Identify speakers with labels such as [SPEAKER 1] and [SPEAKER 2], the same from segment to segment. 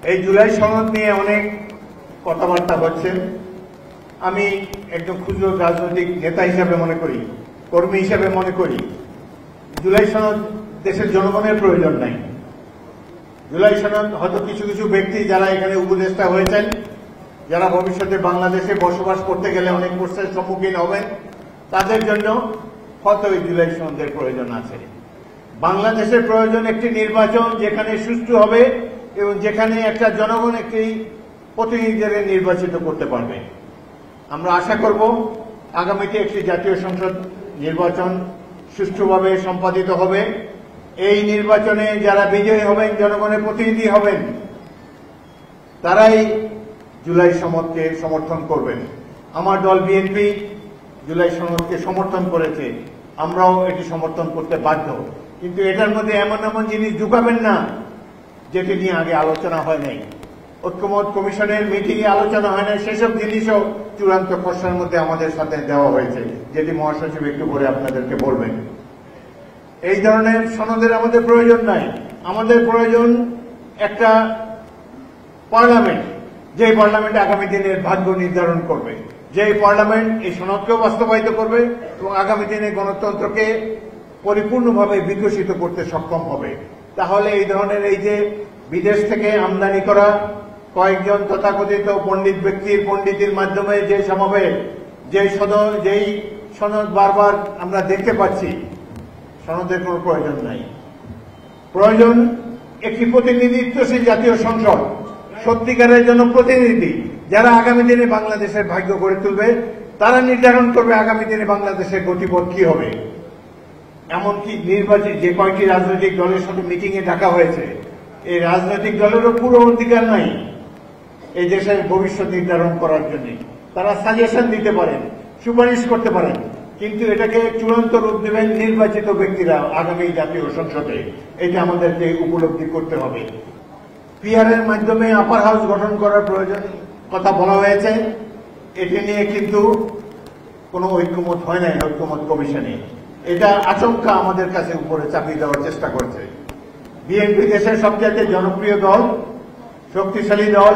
[SPEAKER 1] এই জুলাই সনদ নিয়ে অনেক কথাবার্তা হচ্ছে। আমি একজন ক্ষুদ্র রাজনৈতিক নেতা হিসাবে মনে করি, কর্মী হিসাবে মনে করি, জুলাই সনদ দেশের জনগণের প্রয়োজন নাই। জুলাই সনদ হয়তো কিছু কিছু ব্যক্তি যারা এখানে উপদেষ্টা হয়েছেন, যারা ভবিষ্যতে বাংলাদেশে বসবাস করতে গেলে অনেক প্রশ্নের সম্মুখীন হবেন, তাদের জন্য হয়তো এই জুলাই সনদের প্রয়োজন আছে। বাংলাদেশের প্রয়োজন একটি নির্বাচন যেখানে সুষ্ঠু হবে এবং যেখানে একটা জনগণ একটি প্রতিনিধিদের নির্বাচিত করতে পারবে। আমরা আশা করব আগামীতে একটি জাতীয় সংসদ নির্বাচন সুষ্ঠুভাবে সম্পাদিত হবে। এই নির্বাচনে যারা বিজয়ী হবেন, জনগণের প্রতিনিধি হবেন, তারাই জুলাই সনদকে সমর্থন করবেন। আমার দল বিএনপি জুলাই সনদকে সমর্থন করেছে, আমরাও এটি সমর্থন করতে বাধ্য। কিন্তু এটার মধ্যে এমন এমন জিনিস ঢুকাবেন না যেটি নিয়ে আগে আলোচনা হয় নাই, ঐক্যমত কমিশনের মিটিংয়ে আলোচনা হয় নাই, সেসব জিনিসও চূড়ান্ত প্রশ্নের মধ্যে আমাদের সাথে দেওয়া হয়েছে, যেটি মহাসচিব একটু পরে আপনাদেরকে বলবেন। এই ধরনের সনদের আমাদের প্রয়োজন নাই। আমাদের প্রয়োজন একটা পার্লামেন্ট, যে পার্লামেন্ট আগামী দিনের ভাগ্য নির্ধারণ করবে, যে পার্লামেন্ট এই সনদকেও বাস্তবায়িত করবে এবং আগামী দিনে গণতন্ত্রকে পরিপূর্ণভাবে বিকশিত করতে সক্ষম হবে। তাহলে এই ধরনের এই যে বিদেশ থেকে আমদানি করা কয়েকজন তথাকথিত পণ্ডিত ব্যক্তির পণ্ডিতির মাধ্যমে যে সমাবেশ, যেই সনদ বারবার আমরা দেখতে পাচ্ছি, সনদের কোনো প্রয়োজন নাই। প্রয়োজন একটি প্রতিনিধিত্বশীল জাতীয় সংসদ, সত্যিকারের জন্য প্রতিনিধি, যারা আগামী দিনে বাংলাদেশের ভাগ্য গড়ে তুলবে, তারা নির্ধারণ করবে আগামী দিনে বাংলাদেশের গতিপথ কি হবে। এমনকি নির্বাচিত যে কয়েকটি রাজনৈতিক দলের সাথে মিটিংয়ে ডাকা হয়েছে, এই রাজনৈতিক দলেরও পুরো অধিকার নাই এই দেশের ভবিষ্যৎ নির্ধারণ করার জন্য। তারা সাজেশন দিতে পারেন, সুপারিশ করতে পারেন, কিন্তু এটাকে চূড়ান্ত রূপ দেবেন নির্বাচিত ব্যক্তিরা আগামী জাতীয় সংসদে। এটা আমাদেরকে উপলব্ধি করতে হবে। পিআর এর মাধ্যমে আপার হাউস গঠন করার প্রয়োজন কথা বলা হয়েছে, এটি নিয়ে কিন্তু কোনো ঐক্যমত হয় নাই ঐক্যমত কমিশনে। এটা আচমকা আমাদের কাছে উপরে চাপিয়ে দেওয়ার চেষ্টা করছে। বিএনপি দেশের সবচেয়ে জনপ্রিয় দল, শক্তিশালী দল।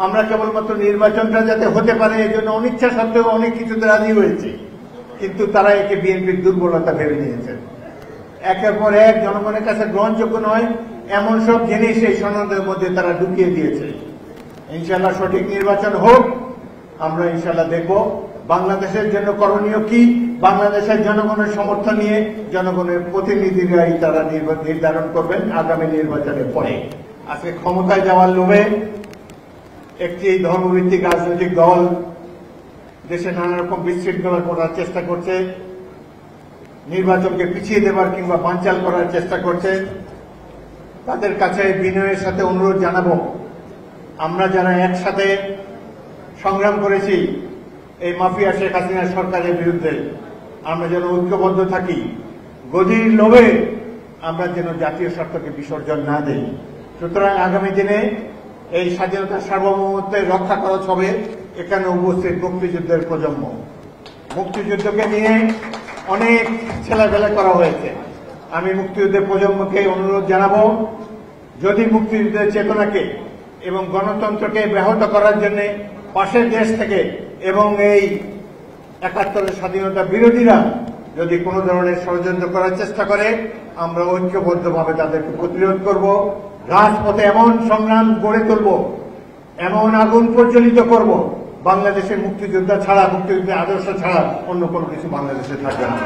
[SPEAKER 1] আমরা কেবলমাত্র নির্বাচনটা যাতে হতে পারে এই জন্য অনিচ্ছা সত্ত্বেও অনেক কিছুতে রাজি হয়েছি, কিন্তু তারা একে বিএনপির দুর্বলতা ভেবে নিয়েছেন। একের পর এক জনগণের কাছে গ্রহণযোগ্য নয় এমন সব জিনিস এই সনদের মধ্যে তারা ঢুকিয়ে দিয়েছে। ইনশাল্লাহ সঠিক নির্বাচন হোক, আমরা ইনশাল্লাহ দেখব বাংলাদেশের জন্য করণীয় কি। বাংলাদেশের জনগণের সমর্থন নিয়ে জনগণের প্রতিনিধিরাই তারা নির্ধারণ করবেন আগামী নির্বাচনের পরে। আজকে ক্ষমতায় যাওয়ার লোভে একটি ধর্মভিত্তিক রাজনৈতিক দল দেশে নানা রকম বিশৃঙ্খলা করার চেষ্টা করছে, নির্বাচনকে পিছিয়ে দেবার কিংবা বানচাল করার চেষ্টা করছে। তাদের কাছে বিনয়ের সাথে অনুরোধ জানাবো, আমরা যারা একসাথে সংগ্রাম করেছি এই মাফিয়া শেখ হাসিনা সরকারের বিরুদ্ধে, আমরা যেন ঐক্যবদ্ধ থাকি। গদির লোভে আমরা যেন জাতীয় স্বার্থকে বিসর্জন না দেই। সুতরাং আগামী দিনে এই স্বাধীনতা সার্বভৌমত্বের রক্ষা খরচ হবে এখানে উপস্থিত মুক্তিযুদ্ধের প্রজন্ম। মুক্তিযুদ্ধকে নিয়ে অনেক ছেলেবেলা করা হয়েছে। আমি মুক্তিযুদ্ধের প্রজন্মকে অনুরোধ জানাবো, যদি মুক্তিযুদ্ধের চেতনাকে এবং গণতন্ত্রকে ব্যাহত করার জন্য পাশের দেশ থেকে এবং এই ৭১-এর স্বাধীনতা বিরোধীরা যদি কোনো ধরনের ষড়যন্ত্র করার চেষ্টা করে, আমরা ঐক্যবদ্ধভাবে তাদেরকে প্রতিরোধ করব। রাজপথে এমন সংগ্রাম গড়ে তুলব, এমন আগুন প্রজ্বলিত করব, বাংলাদেশের মুক্তিযোদ্ধা ছাড়া, মুক্তিযুদ্ধের আদর্শ ছাড়া অন্য কোনো কিছু বাংলাদেশে থাকবে না।